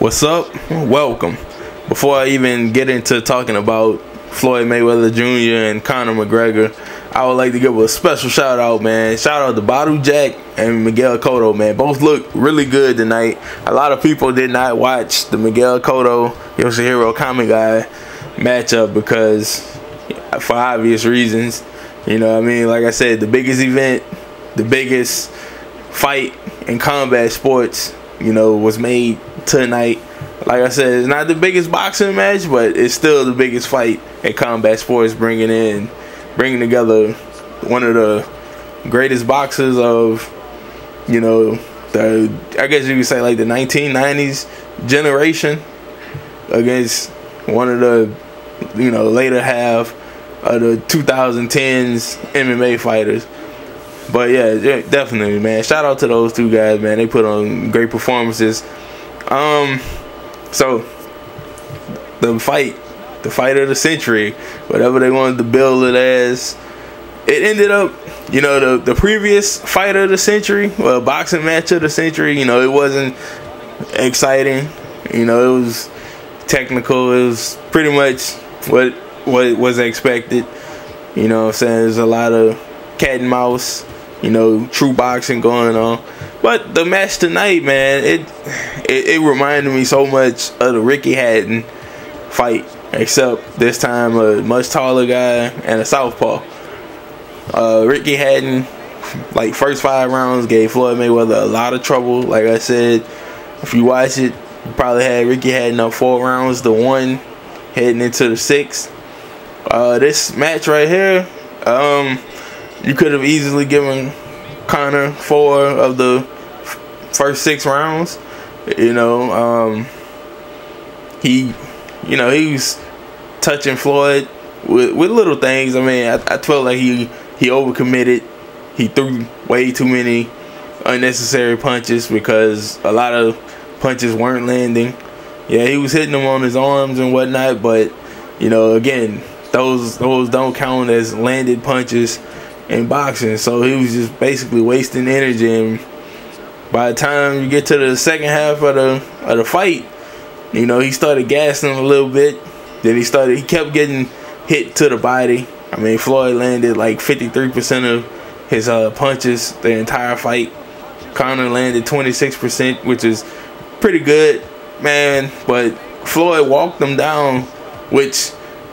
What's up? Welcome. Before I even get into talking about Floyd Mayweather Jr. and Conor McGregor, I would like to give a special shout out, man. Shout out to Badu Jack and Miguel Cotto, man. Both looked really good tonight. A lot of people did not watch the Miguel Cotto Yoshihiro Kamigai matchup because, for obvious reasons, you know what I mean? Like I said, the biggest event, the biggest fight in combat sports, you know, was made tonight. Like I said, it's not the biggest boxing match, but it's still the biggest fight in combat sports, bringing together one of the greatest boxers of, you know, I guess you could say like the 1990s generation against one of the, you know, later half of the 2010s MMA fighters. But yeah, definitely, man. Shout out to those two guys, man. They put on great performances. So the fight of the century, whatever they wanted to build it as, it ended up, you know, the previous fight of the century, well, boxing match of the century, you know, it wasn't exciting. You know, it was technical. It was pretty much what was expected. You know what I'm saying? There's a lot of cat and mouse, you know, true boxing going on. But the match tonight, man, it reminded me so much of the Ricky Hatton fight, except this time a much taller guy and a southpaw. Ricky Hatton, like, first 5 rounds gave Floyd Mayweather a lot of trouble. Like I said, if you watch it, you probably had Ricky Hatton up 4 rounds to 1 heading into the 6th. This match right here, you could have easily given Conor 4 of the first 6 rounds. You know, he was touching Floyd with little things. I mean, I felt like he overcommitted. He threw way too many unnecessary punches because a lot of punches weren't landing. Yeah, he was hitting them on his arms and whatnot, but, you know, again, those don't count as landed punches in boxing. So he was just basically wasting energy, and by the time you get to the second half of the fight, you know, he started gassing a little bit. Then he kept getting hit to the body. I mean, Floyd landed like 53% of his punches the entire fight. Conor landed 26%, which is pretty good, man. But Floyd walked him down, which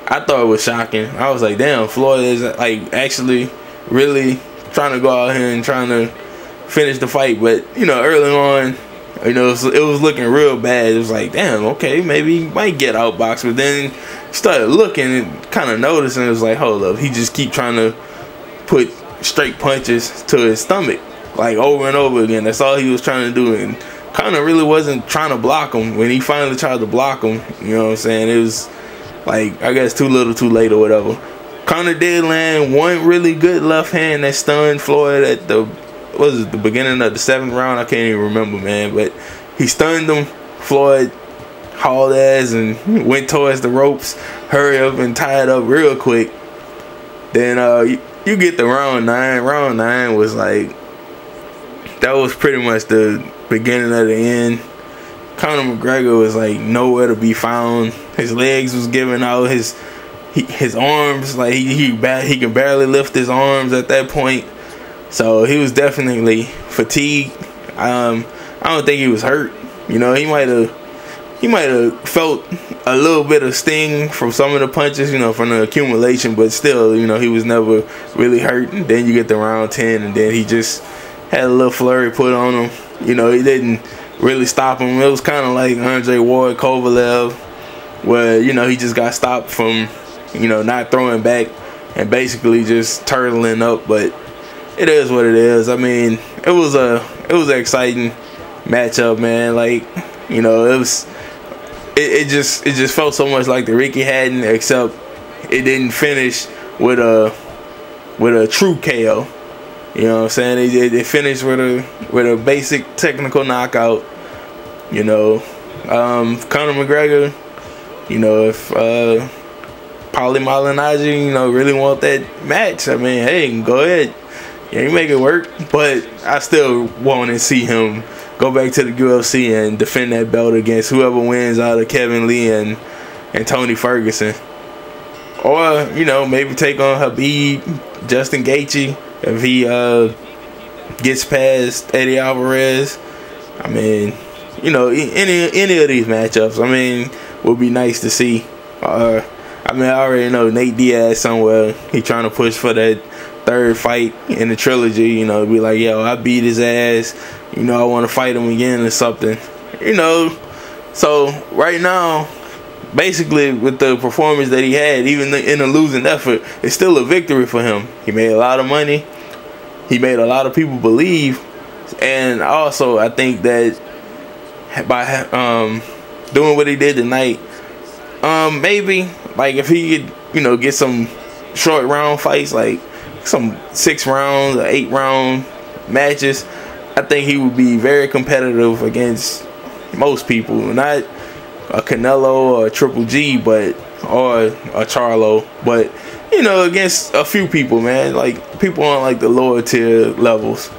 I thought was shocking. I was like, damn, Floyd is like actually really trying to go out here and trying to finish the fight. But, you know, early on, you know, it was looking real bad. It was like, damn, okay, maybe he might get outboxed. But then started looking and kind of noticing, it was like, hold up, he just keep trying to put straight punches to his stomach, like, over and over again. That's all he was trying to do. And Conor really wasn't trying to block him. When he finally tried to block him, you know what I'm saying, it was like, I guess, too little too late or whatever. Conor did land one really good left hand that stunned Floyd at the beginning of the 7th round. I can't even remember, man, but he stunned him. Floyd hauled ass and went towards the ropes, hurry up and tie it up real quick. Then you get the round 9. Round 9 was like, that was pretty much the beginning of the end. Conor McGregor was like nowhere to be found. His legs was giving out. His arms, like, he can barely lift his arms at that point. So he was definitely fatigued. I don't think he was hurt. You know, he might have felt a little bit of sting from some of the punches, you know, from the accumulation, but still, you know, he was never really hurt. And then you get to round 10, and then he just had a little flurry put on him. You know, he didn't really stop him. It was kind of like Andre Ward Kovalev, where, you know, he just got stopped from, you know, not throwing back and basically just turtling up. But it is what it is. I mean, it was an exciting matchup, man. Like, you know, it just felt so much like the Ricky Hatton, except it didn't finish with a true KO. You know what I'm saying? It finished with a basic technical knockout. You know, Conor McGregor, you know, if Paulie Malignaggi, you know, really want that match, I mean, hey, go ahead. Yeah, you make it work, but I still want to see him go back to the UFC and defend that belt against whoever wins out of Kevin Lee and Tony Ferguson. Or, you know, maybe take on Habib, Justin Gaethje, if he gets past Eddie Alvarez. I mean, you know, any of these matchups, I mean, would be nice to see. I mean, I already know Nate Diaz somewhere. He trying to push for that third fight in the trilogy. You know, be like, yo, I beat his ass. You know, I want to fight him again or something. You know, so right now, basically with the performance that he had, even in a losing effort, it's still a victory for him. He made a lot of money. He made a lot of people believe. And also, I think that by doing what he did tonight, maybe like if he could, you know, get some short round fights, like some 6 rounds or 8 round matches, I think he would be very competitive against most people. Not a Canelo or a Triple G, but or a Charlo, but you know, against a few people, man, like people on like the lower tier levels.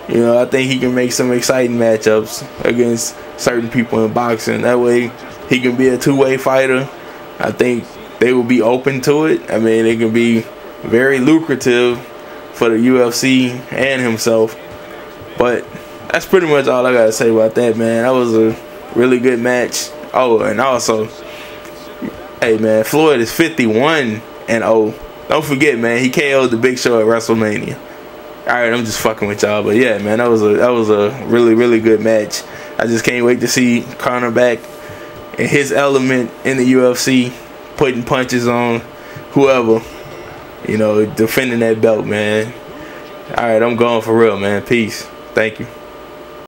You know, I think he can make some exciting matchups against certain people in boxing. That way, he can be a two-way fighter. I think they will be open to it. I mean, it can be very lucrative for the UFC and himself. But that's pretty much all I got to say about that, man. That was a really good match. Oh, and also, hey, man, Floyd is 51-0. Don't forget, man, he KO'd the Big Show at WrestleMania. All right, I'm just fucking with y'all, but yeah, man, that was a really, really good match. I just can't wait to see Conor back in his element in the UFC, putting punches on whoever, you know, defending that belt, man. All right, I'm going for real, man. Peace. Thank you.